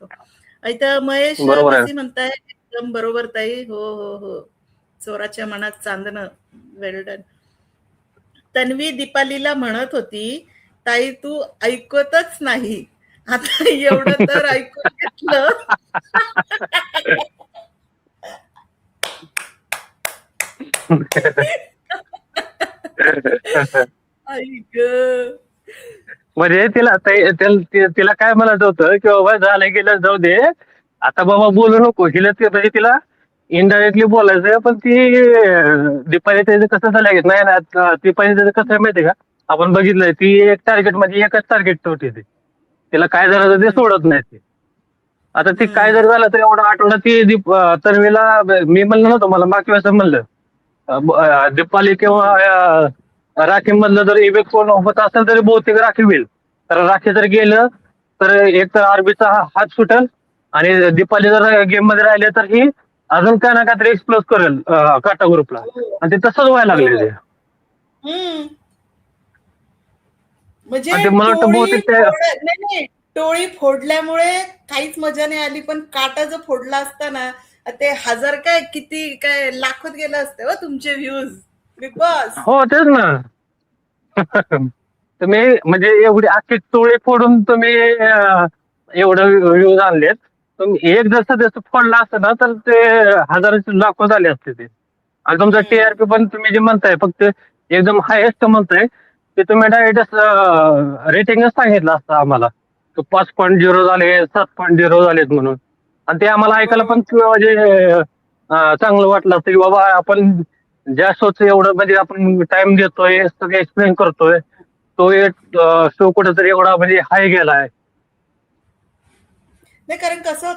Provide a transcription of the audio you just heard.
नको. इथं महेश बरोबर आहे. भसी म्हणताय एकदम बरोबर ताई. हो हो हो. चोराच्या मनात चांदणं. वेल डन. तन्वी दीपालीला म्हणत होती, ताई तू ऐकतच नाही. आता एवढं तर ऐकून घेतलं. आई ग. म्हणजे तिला काय म्हणायचं होतं की बाबा झालं गेलं जाऊ दे, आता बाबा बोलू नको. हिला ते म्हणजे तिला इनडायरेक्टली बोलायचं. पण ती दीपाली त्याचं कसं झालं नाही ना, दीपाली त्याचं कसं आहे माहितीये का, आपण बघितलंय ती एक टार्गेट म्हणजे एकच टार्गेट ठेवते ती. तिला काय झालं तर ते हम्म, सोडत नाही ती. आता ती काय हम्म, जर झालं तर एवढा आठवडा ती तन्वीला मी म्हणलं नव्हतं, मला मागच्या वेळेस म्हणलं दीपाली किंवा हम्म, राखी मधलं जर इवेक कोण होत असेल तरी बहुतेक राखी होईल. तर राखी जर गेलं तर एक तर आरबीचा हात सुटेल, आणि दीपाली जर गेम मध्ये राहिले तर ही अजून काय ना काहीतरी एक्सप्लोज करेल काटा ग्रुपला. हो आणि ते तसंच व्हायला लागले हो. ते. हम्म. म्हणजे आणि ते मला वाटतं टोळी बहुतेक ते नाही नाही, टोळी फोडल्यामुळे काहीच मजा नाही आली, पण काटा जर फोडला असता ना, ते हजार काय किती काय लाखोत गेलं असतं हो तुमचे व्ह्यूज. Big boss. हो तेच ना. तुम्ही म्हणजे एवढी अख्खी टोळी फोडून तुम्ही एवढं व्ह्यूज आणलेत. तुम्ही एक जर सदस्य फोडला असतं ना तर ते हजाराचे लाखो झाले असते ते. आणि तुमचा हम्म. टीआरपी पण तुम्ही जे म्हणताय फक्त एकदम हायेस्ट म्हणताय, ते तुम्ही डायरेक्ट रेटिंगच सांगितलं असतं आम्हाला. 5.0 झाले, 7.0 झालेत म्हणून. आणि ते आम्हाला ऐकायला बरोबर. पण म्हणजे चांगलं वाटलं असतं की बाबा आपण ज्या शोचं एवढं म्हणजे आपण टाइम देतोय, सगळं एक्सप्लेन करतोय, तो एक शो कुठेतरी एवढा म्हणजे हाय गेलाय. नाही, कारण कसं होतं